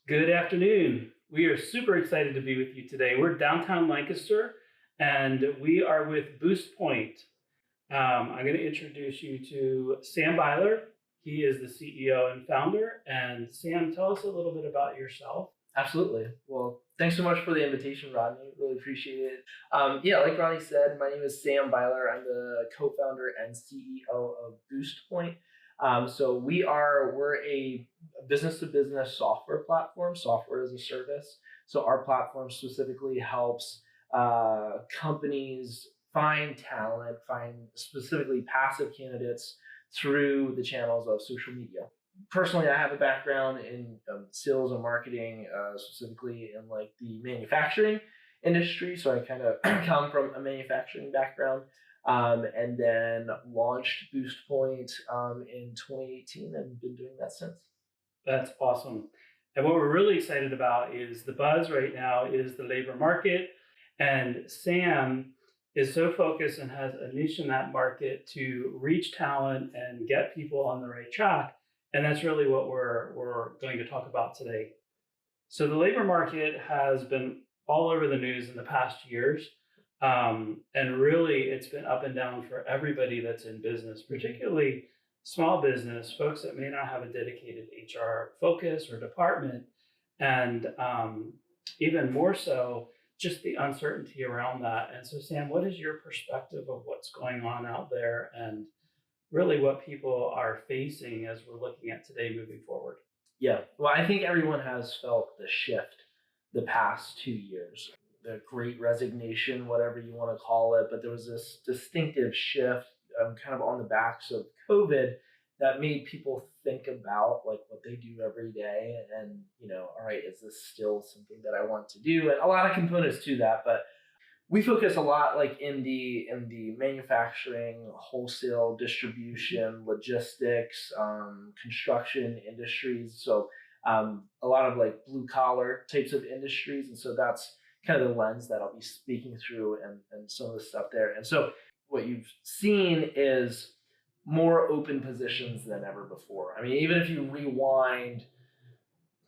Good afternoon. We are super excited to be with you today. We're downtown Lancaster and we are with Boostpoint. I'm going to introduce you to Sam Beiler. He is the CEO and founder. And Sam, tell us a little bit about yourself. Absolutely. Well, thanks so much for the invitation, Rodney. Really appreciate it. Like Rodney said, my name is Sam Beiler. I'm the co-founder and CEO of Boostpoint. We're a business-to-business software platform, software as a service. So our platform specifically helps companies find talent, find specifically passive candidates through the channels of social media. Personally, I have a background in sales and marketing, specifically in like the manufacturing industry. So I kind of come from a manufacturing background, and then launched Boostpoint in 2018 and been doing that since. That's awesome. And what we're really excited about is the buzz right now is the labor market. And Sam is so focused and has a niche in that market to reach talent and get people on the right track. And that's really what we're going to talk about today. So the labor market has been all over the news in the past years. And really, it's been up and down for everybody that's in business, particularly small business, folks that may not have a dedicated HR focus or department. And even more so, just the uncertainty around that. And so, Sam, what is your perspective of what's going on out there and really what people are facing as we're looking at today moving forward? Yeah, well, I think everyone has felt the shift the past 2 years, the great resignation, whatever you want to call it. But there was this distinctive shift kind of on the backs of COVID that made people think about like what they do every day and, all right, is this still something that I want to do? And a lot of components to that, but we focus a lot like in the manufacturing, wholesale, distribution, logistics, construction industries. So a lot of like blue collar types of industries. And so that's kind of the lens that I'll be speaking through and some of the stuff there. And so what you've seen is more open positions than ever before. I mean, even if you rewind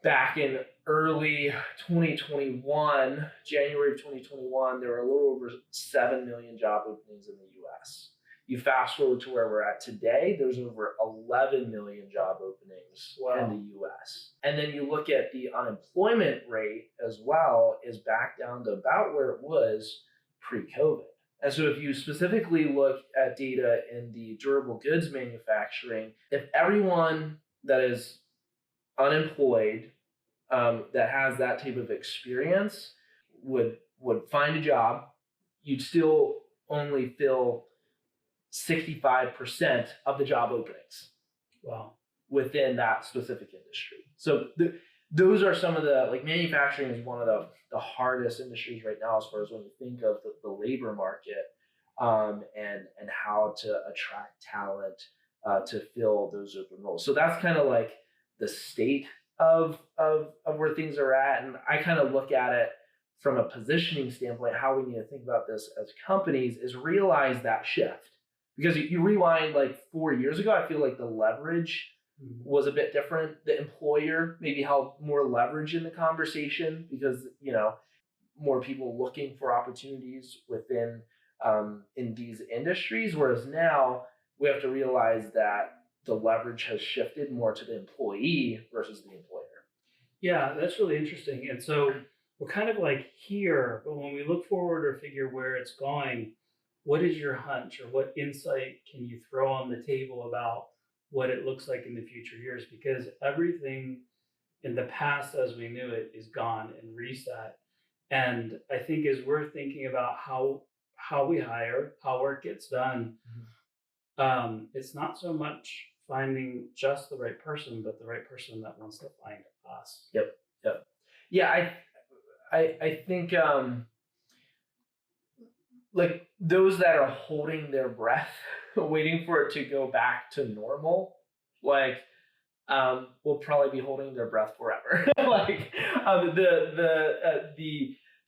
back in early 2021, January of 2021, there were a little over 7 million job openings in the US. You fast forward to where we're at today, there's over 11 million job openings in the US. And then you look at the unemployment rate as well is back down to about where it was pre-COVID. And so if you specifically look at data in the durable goods manufacturing, if everyone that is unemployed that has that type of experience would find a job, you'd still only fill 65% of the job openings. Wow. Within that specific industry. So those are some of the, like manufacturing is one of the hardest industries right now as far as when you think of the labor market and how to attract talent to fill those open roles. So that's kind of like the state of where things are at. And I kind of look at it from a positioning standpoint, how we need to think about this as companies is realize that shift. Because you rewind like 4 years ago, I feel like the leverage was a bit different. The employer maybe held more leverage in the conversation because, more people looking for opportunities within in these industries. Whereas now we have to realize that the leverage has shifted more to the employee versus the employer. Yeah, that's really interesting. And so we're kind of like here, but when we look forward or figure where it's going, what is your hunch or what insight can you throw on the table about what it looks like in the future years? Because everything in the past as we knew it is gone and reset. And I think as we're thinking about how we hire, how work gets done, it's not so much finding just the right person, but the right person that wants to find us. Yep. Yeah, I think like those that are holding their breath, waiting for it to go back to normal, like will probably be holding their breath forever. Like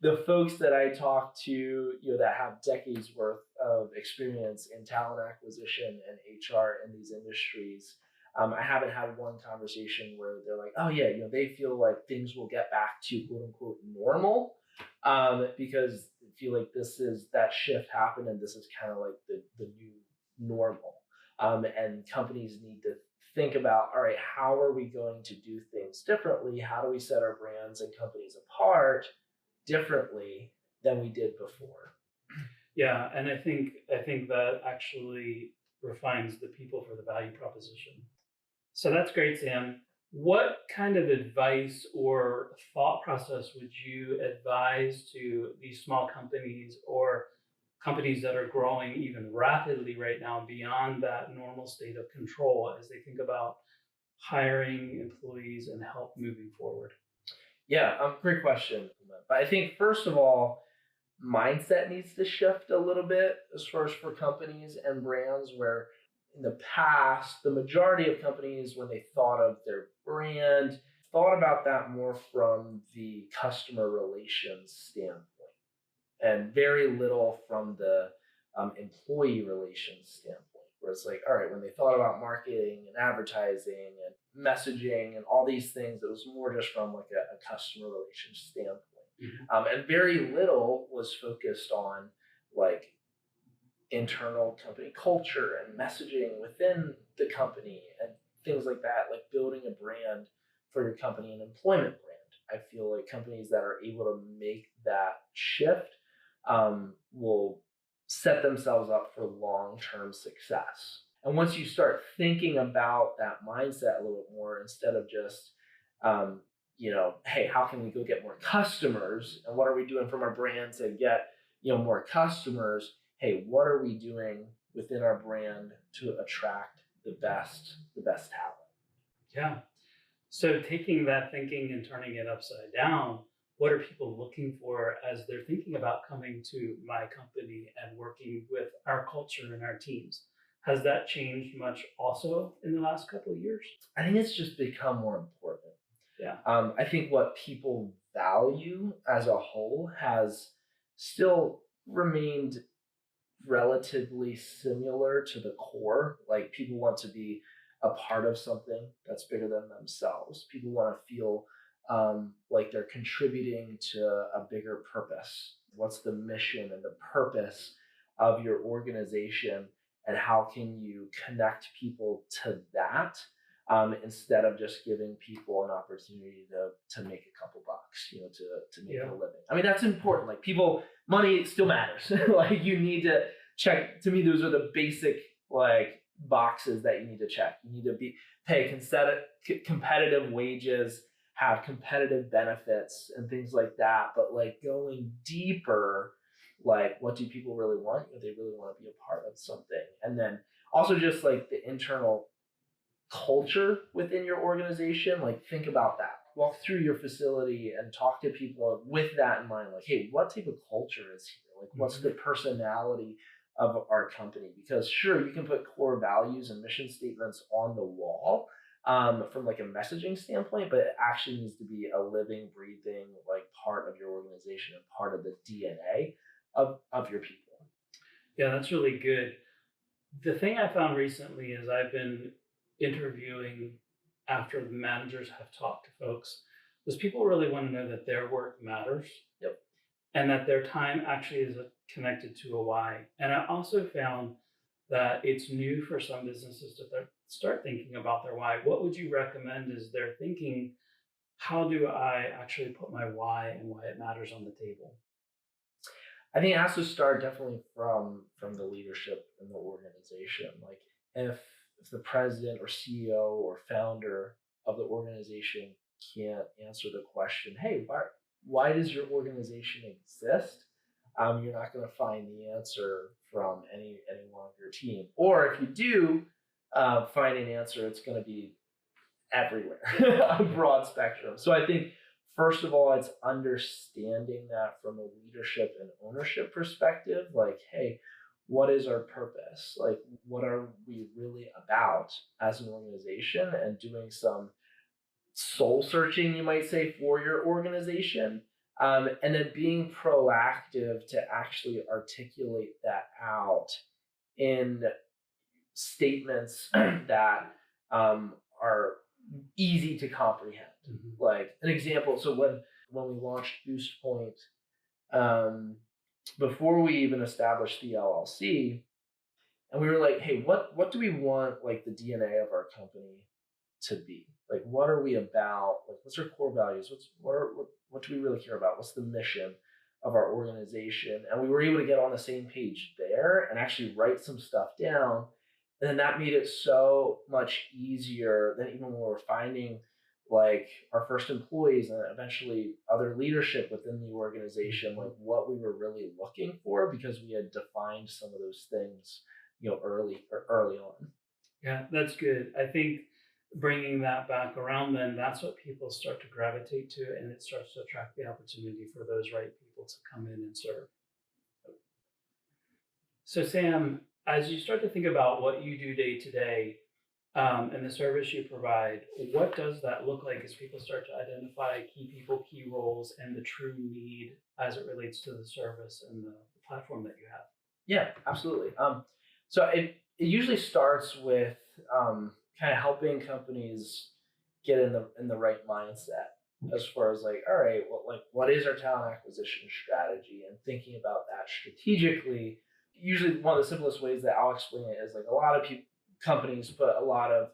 the folks that I talk to, that have decades worth of experience in talent acquisition and HR in these industries, I haven't had one conversation where they're like, oh yeah, they feel like things will get back to quote unquote normal, because I feel like that shift happened, and this is kind of like the new normal. And companies need to think about, all right, how are we going to do things differently? How do we set our brands and companies apart differently than we did before? Yeah, and I think that actually refines the people for the value proposition. So that's great, Sam. What kind of advice or thought process would you advise to these small companies or companies that are growing even rapidly right now beyond that normal state of control as they think about hiring employees and help moving forward? Yeah, great question. But I think first of all, mindset needs to shift a little bit as far as for companies and brands, where in the past, the majority of companies, when they thought of their brand, thought about that more from the customer relations standpoint and very little from the employee relations standpoint. Where it's like, all right, when they thought about marketing and advertising and messaging and all these things, it was more just from like a customer relations standpoint. And very little was focused on like internal company culture and messaging within the company and things like that, like building a brand for your company, an employment brand. I feel like companies that are able to make that shift will set themselves up for long-term success. And once you start thinking about that mindset a little bit more, instead of just hey, how can we go get more customers, and what are we doing from our brand to get more customers? Hey, what are we doing within our brand to attract the best talent? Yeah. So taking that thinking and turning it upside down, what are people looking for as they're thinking about coming to my company and working with our culture and our teams? Has that changed much also in the last couple of years? I think it's just become more important. Yeah. I think what people value as a whole has still remained relatively similar to the core. Like, people want to be a part of something that's bigger than themselves. People want to feel like they're contributing to a bigger purpose. What's the mission and the purpose of your organization, and how can you connect people to that, instead of just giving people an opportunity to make a couple bucks, to make a living. I mean, that's important. Like, money still matters. Like, you need to check. To me, those are the basic like boxes that you need to check. You need to pay competitive wages, have competitive benefits, and things like that. But like, going deeper, like, what do people really want? They really want to be a part of something. And then also just like the internal culture within your organization. Like, think about that. Walk through your facility and talk to people with that in mind. Like, hey, what type of culture is here? Like, what's the personality of our company? Because sure, you can put core values and mission statements on the wall, from like a messaging standpoint, but it actually needs to be a living, breathing like part of your organization and part of the DNA of your people. Yeah, that's really good. The thing I found recently is I've been interviewing after the managers have talked to folks, was people really want to know that their work matters. Yep. And that their time actually is connected to a why. And I also found that it's new for some businesses to start thinking about their why. What would you recommend as they're thinking, how do I actually put my why and why it matters on the table? I think it has to start definitely from the leadership in the organization. Like, if the president or CEO or founder of the organization can't answer the question, hey, why does your organization exist? You're not going to find the answer from anyone of your team. Or if you do find an answer, it's going to be everywhere, a broad spectrum. So I think, first of all, it's understanding that from a leadership and ownership perspective. Like, hey, what is our purpose? Like, what are we really about as an organization? And doing some soul searching, you might say, for your organization. And then being proactive to actually articulate that out in statements that are easy to comprehend. Mhm. Like an example, so when we launched Boostpoint, um, before we even established the LLC, and we were like, hey, what do we want like the DNA of our company to be? Like, what are we about? Like, what's our core values? What do we really care about? What's the mission of our organization? And we were able to get on the same page there and actually write some stuff down. And then that made it so much easier than even when we were finding like our first employees and eventually other leadership within the organization, like what we were really looking for because we had defined some of those things, early on. Yeah, that's good. I think bringing that back around, then that's what people start to gravitate to, and it starts to attract the opportunity for those right people to come in and serve. So, Sam, as you start to think about what you do day to day and the service you provide, what does that look like as people start to identify key people, key roles, and the true need as it relates to the service and the platform that you have? Yeah, absolutely. So it usually starts with kind of helping companies get in the right mindset as far as like, all right, well, like what is our talent acquisition strategy and thinking about that strategically. Usually, one of the simplest ways that I'll explain it is like a lot of companies put a lot of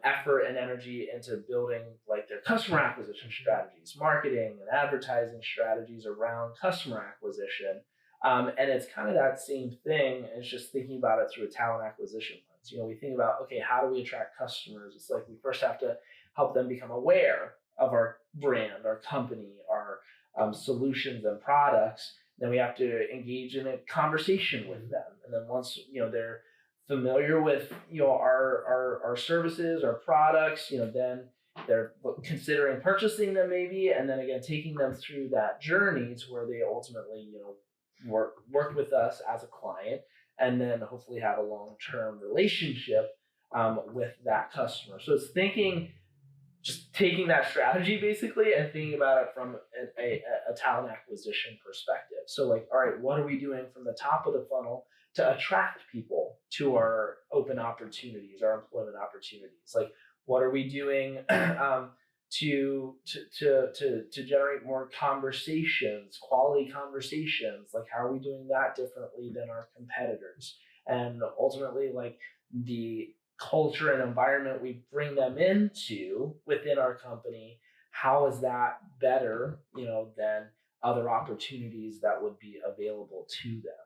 effort and energy into building like their customer acquisition strategies, marketing and advertising strategies around customer acquisition. And it's kind of that same thing. It's just thinking about it through a talent acquisition lens. We think about, okay, how do we attract customers? It's like we first have to help them become aware of our brand, our company, our solutions and products. Then we have to engage in a conversation with them. And then once, they're familiar with, our services, our products, then they're considering purchasing them maybe, and then again taking them through that journey to where they ultimately work with us as a client, and then hopefully have a long-term relationship with that customer. So it's just taking that strategy basically and thinking about it from a talent acquisition perspective. So like, all right, what are we doing from the top of the funnel to attract people to our open opportunities, our employment opportunities? Like, what are we doing to generate more conversations, quality conversations? Like, how are we doing that differently than our competitors? And ultimately, like the culture and environment we bring them into within our company, how is that better, than other opportunities that would be available to them?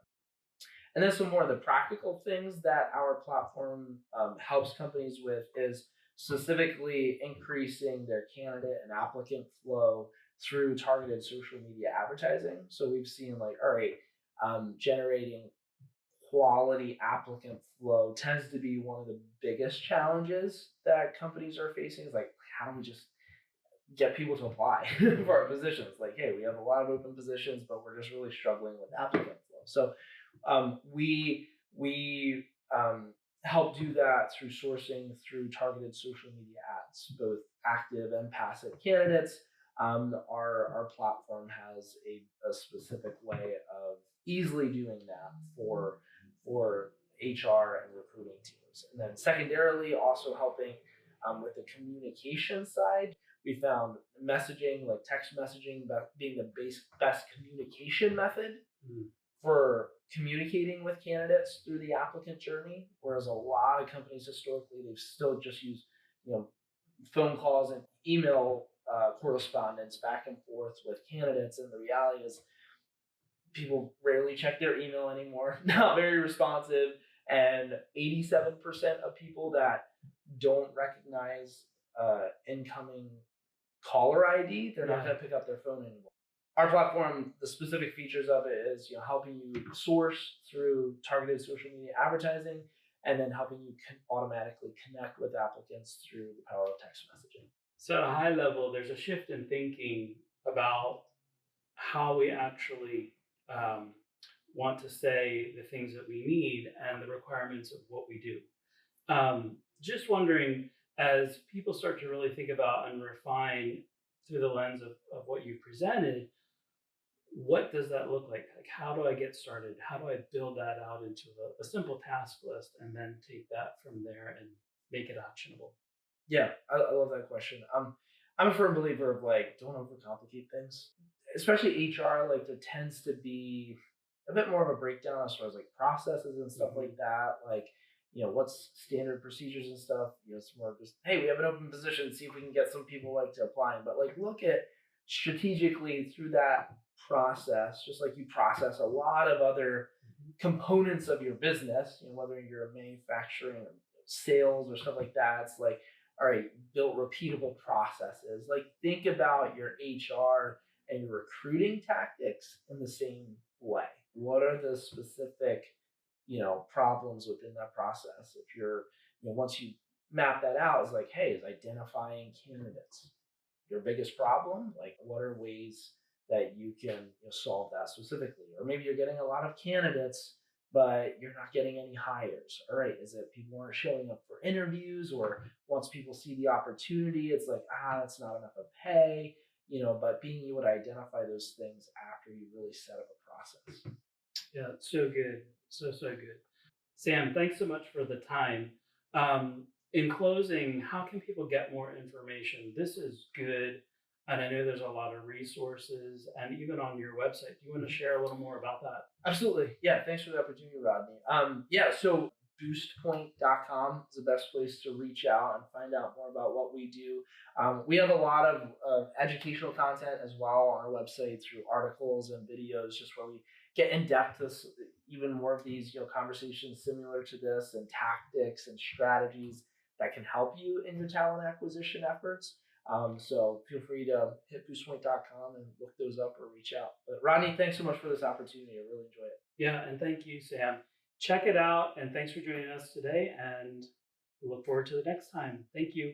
And then some more of the practical things that our platform helps companies with is specifically increasing their candidate and applicant flow through targeted social media advertising. So we've seen like, all right, generating quality applicant flow tends to be one of the biggest challenges that companies are facing. Is like, how do we just get people to apply for our positions? Like, hey, we have a lot of open positions, but we're just really struggling with applicant flow. So we help do that through sourcing through targeted social media ads, both active and passive candidates. Our platform has a specific way of easily doing that for HR and recruiting teams. And then secondarily, also helping with the communication side, we found messaging, like text messaging, being the best communication method for communicating with candidates through the applicant journey. Whereas a lot of companies historically, they've still just used, phone calls and email correspondence back and forth with candidates. And the reality is, people rarely check their email anymore, not very responsive. And 87% of people that don't recognize incoming caller ID, they're not going to pick up their phone anymore. Our platform, the specific features of it is, helping you source through targeted social media advertising, and then helping you automatically connect with applicants through the power of text messaging. So at a high level, there's a shift in thinking about how we actually want to say the things that we need and the requirements of what we do. Just wondering, as people start to really think about and refine through the lens of what you've presented, what does that look like? Like, how do I get started? How do I build that out into a simple task list and then take that from there and make it actionable? Yeah, I love that question. I'm a firm believer of like don't overcomplicate things, especially HR. Like there tends to be a bit more of a breakdown as far as like processes and stuff Hmm. like that. Like what's standard procedures and stuff. It's more of just hey, we have an open position. See if we can get some people like to apply. But like look at strategically through that process, just like you process a lot of other components of your business. Whether you're manufacturing or sales or stuff like that. It's like all right, built repeatable processes. Like think about your HR and your recruiting tactics in the same way. What are the specific, problems within that process? If you're, once you map that out, it's like, hey, is identifying candidates your biggest problem? Like, what are ways that you can solve that specifically? Or maybe you're getting a lot of candidates, but you're not getting any hires. All right, is it people aren't showing up for interviews, or once people see the opportunity, it's like, that's not enough of pay, but being able to identify those things after you really set up a process. Yeah, so good. So good. Sam, thanks so much for the time. In closing, how can people get more information? This is good. And I know there's a lot of resources and even on your website. Do you want to share a little more about that? Absolutely. Yeah. Thanks for the opportunity, Rodney. Yeah. So boostpoint.com is the best place to reach out and find out more about what we do. We have a lot of educational content as well on our website through articles and videos, just where we get in depth to even more of these, conversations similar to this and tactics and strategies that can help you in your talent acquisition efforts. So feel free to hit boostpoint.com and look those up or reach out. But Rodney, thanks so much for this opportunity. I really enjoy it. Yeah, and thank you, Sam. Check it out. And thanks for joining us today. And we look forward to the next time. Thank you.